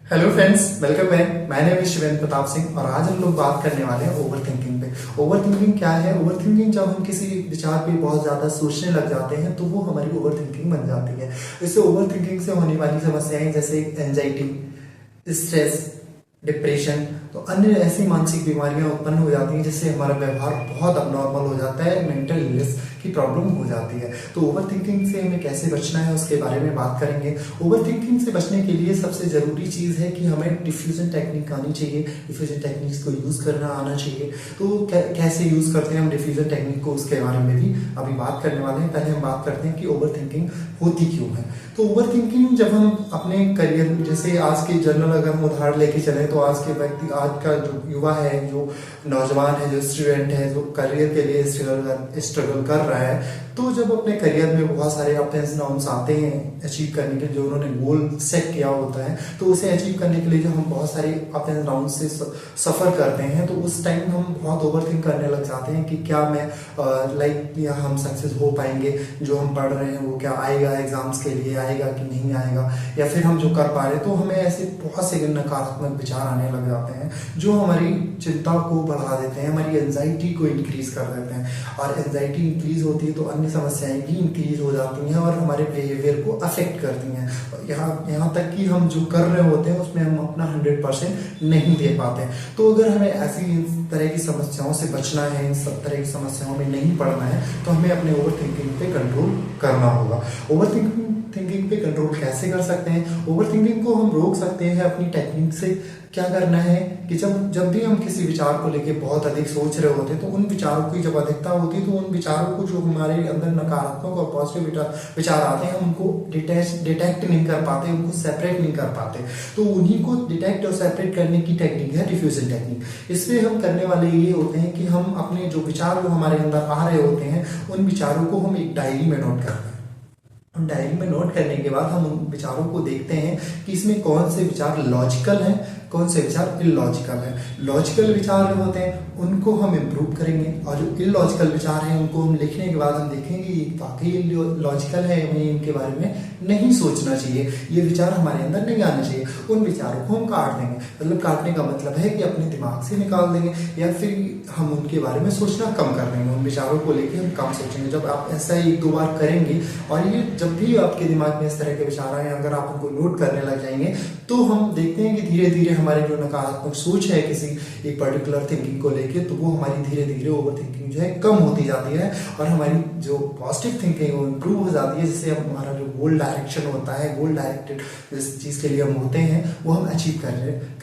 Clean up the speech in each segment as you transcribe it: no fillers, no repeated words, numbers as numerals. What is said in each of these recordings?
Hello friends, welcome back. My name is Shivendra Pratap Singh और आज हम लोग बात करने वाले हैं ओवर थिंकिंग पे। ओवर थिंकिंग क्या है? ओवर थिंकिंग जब हम किसी विचार पे बहुत ज्यादा सोचने लग जाते हैं तो वो हमारी ओवर थिंकिंग बन जाती है। इससे ओवर थिंकिंग से होने वाली समस्याएं जैसे एंजाइटी, स्ट्रेस, डिप्रेशन तो अन्य ऐसी मानसिक बीमारियां उत्पन्न हो जाती हैं जिससे हमारा व्यवहार बहुत अबनॉर्मल हो जाता है, मेंटल इलनेस की प्रॉब्लम हो जाती है। तो ओवर थिंकिंग से हमें कैसे बचना है उसके बारे में बात करेंगे। ओवर थिंकिंग से बचने के लिए सबसे जरूरी चीज है कि हमें डिफ्यूजन टेक्निक आनी चाहिए, डिफ्यूजन टेक्निक्स को यूज करना आना चाहिए। तो कैसे यूज करते हैं हम डिफ्यूजन टेक्निक को, उसके बारे में भी अभी बात करने वाले हैं। पहले हम बात करते हैं कि ओवर थिंकिंग होती क्यों है। तो ओवर थिंकिंग जब हम अपने करियर, जैसे आज के जनरल अगर हम उदाहरण लेके चले तो आज के व्यक्ति, आज का जो युवा है, जो नौजवान है, जो स्टूडेंट है, जो करियर के लिए स्ट्रगल कर रहा है, तो जब अपने करियर में बहुत सारे अप एंड डाउन्स आते हैं अचीव करने के लिए, जो उन्होंने गोल सेट किया होता है, तो उसे अचीव करने के लिए जो हम बहुत सारे अप एंड डाउन से सफर करते हैं, तो उस टाइम हम बहुत ओवर थिंक करने लग जाते हैं कि क्या मैं या हम सक्सेस हो पाएंगे, जो हम पढ़ रहे हैं वो क्या आएगा, एग्जाम्स के लिए आएगा कि नहीं आएगा, या फिर हम जो कर पा रहे। तो हमें ऐसे बहुत से नकारात्मक विचार आने लग जाते हैं जो हमारी चिंता को बढ़ा देते हैं, हमारी एंजाइटी को इंक्रीज कर देते हैं। और एंजाइटी इंक्रीज होती है तो अन्य समस्याएं भी इंक्रीज हो जाती हैं और हमारे बिहेवियर को अफेक्ट करती हैं। यहाँ तक कि हम जो कर रहे होते हैं उसमें हम अपना 100% नहीं दे पाते। तो अगर हमें ऐसी तरह की समस्याओं से बचना है, इन सब तरह की समस्याओं में नहीं पड़ना है, तो हमें अपने ओवर थिंकिंग पे कंट्रोल करना होगा। ओवर थिंकिंग पे कंट्रोल कैसे कर सकते हैं? ओवर थिंकिंग को हम रोक सकते हैं अपनी टेक्निक से। क्या करना है कि जब भी हम किसी विचार को लेके बहुत अधिक सोच रहे होते हैं, तो उन विचारों की जब अधिकता होती है, तो उन विचारों को, जो हमारे अंदर नकारात्मक और पॉजिटिव विचार आते हैं, हम उनको डिटेक्ट नहीं कर पाते, उनको सेपरेट नहीं कर पाते। तो उन्हीं को डिटेक्ट और सेपरेट करने की टेक्निक है डिफ्यूजन टेक्निक। इसमें हम करने वाले ये होते हैं कि हम अपने जो विचार जो हमारे अंदर आ रहे होते हैं, उन विचारों को हम एक डायरी में नोट करते हैं। डायरी में नोट करने के बाद हम उन विचारों को देखते हैं कि इसमें कौन से विचार लॉजिकल हैं, कौन से विचार इलॉजिकल हैं। लॉजिकल विचार जो होते हैं उनको हम इम्प्रूव करेंगे, और जो इलॉजिकल विचार हैं उनको हम लिखने के बाद हम देखेंगे ये वाकई लॉजिकल है, हमें इनके बारे में नहीं सोचना चाहिए, ये विचार हमारे अंदर नहीं आने चाहिए। उन विचारों को हम काट देंगे। मतलब काटने का मतलब है कि अपने दिमाग से निकाल देंगे, या फिर हम उनके बारे में सोचना कम कर देंगे। उन विचारों को लेकर हम कम सोचेंगे। जब आप ऐसा 1-2 बार करेंगे, और ये जब भी आपके दिमाग में इस तरह के विचार आए, अगर आप उनको नोट करने लग जाएंगे, तो हम देखते हैं कि धीरे धीरे हमारे जो नकारात्मक सोच है किसी एक पर्टिकुलर थिंकिंग को लेके, तो वो हमारी धीरे धीरे ओवर थिंकिंग जो है कम होती जाती है, और हमारी जो पॉजिटिव थिंकिंग वो इम्प्रूव हो जाती है, जिससे हमारा जो गोल डायरेक्शन होता है, गोल डायरेक्टेड जिस चीज के लिए हम होते हैं, वो हम अचीव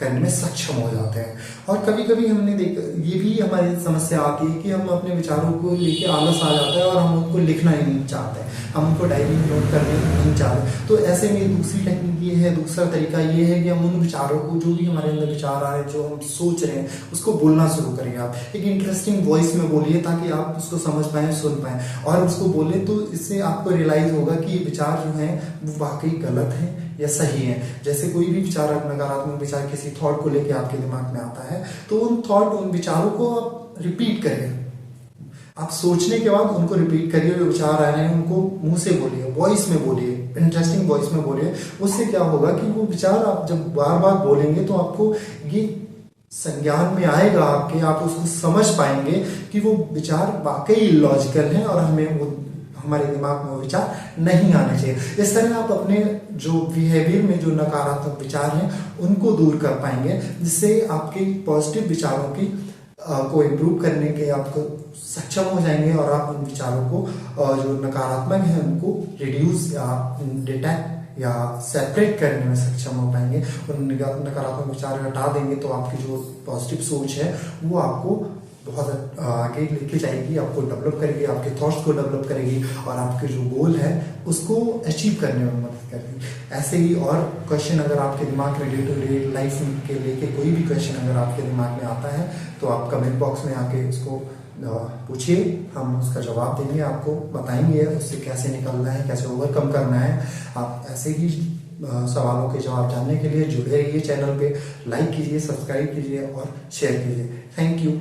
करने में सक्षम हो जाते हैं। और कभी कभी हमने देखा, ये भी हमारी समस्या आती है कि हम अपने विचारों को लेके आलस आ जाता है और हम उनको लिखना ही नहीं चाहते, हम उनको डायरी में नोट करने नहीं चाहते। तो ऐसे में दूसरी टेक्निक ये है, दूसरा तरीका ये है कि हम उन विचारों को, जो भी हमारे अंदर विचार आ रहे हैं, जो हम सोच रहे हैं, उसको बोलना शुरू करें। आप एक इंटरेस्टिंग वॉइस में बोलिए ताकि आप उसको समझ पाएं, सुन पाएं, और उसको बोले तो इससे आपको रियलाइज होगा कि ये विचार जो हैं वो वाकई गलत है या सही है। जैसे कोई भी विचार, नकारात्मक विचार किसी थॉट को लेके आपके दिमाग में आता है, तो उन विचारों को आप रिपीट करिए। आप सोचने के बाद उनको रिपीट करिए। जो विचार आ रहे हैं उनको मुंह से बोलिए, वॉइस में बोलिए, इंटरेस्टिंग वॉइस में बोलिए। उससे क्या होगा कि वो विचार आप जब बार बार बोलेंगे तो आपको ये संज्ञान में आएगा आपके, आप उसको समझ पाएंगे कि वो विचार वाकई लॉजिकल है और हमें वो हमारे दिमाग में वो विचार नहीं आने चाहिए। इस तरह आप अपने जो बिहेवियर में जो नकारात्मक विचार हैं उनको दूर कर पाएंगे, जिससे आपके पॉजिटिव विचारों की को इम्प्रूव करने के आपको सक्षम हो जाएंगे, और आप उन विचारों को जो नकारात्मक है उनको रिड्यूस या डिटेक्ट या सेपरेट करने में सक्षम हो पाएंगे। उन नकारात्मक विचार हटा देंगे तो आपकी जो पॉजिटिव सोच है वो आपको बहुत आगे लेके जाएगी, आपको डेवलप करेगी, आपके थॉट्स को डेवलप करेगी, और आपके जो गोल है उसको अचीव करने में मदद करेगी। ऐसे ही और क्वेश्चन अगर आपके दिमाग में डे टू डे लाइफ के लेके कोई भी क्वेश्चन अगर आपके दिमाग में आता है, तो आप कमेंट बॉक्स में आके उसको पूछिए, हम उसका जवाब देंगे, आपको बताएंगे उससे कैसे निकलना है, कैसे ओवरकम करना है। आप ऐसे ही सवालों के जवाब जानने के लिए जुड़े रहिए चैनल पे, लाइक कीजिए, सब्सक्राइब कीजिए और शेयर कीजिए। Thank you.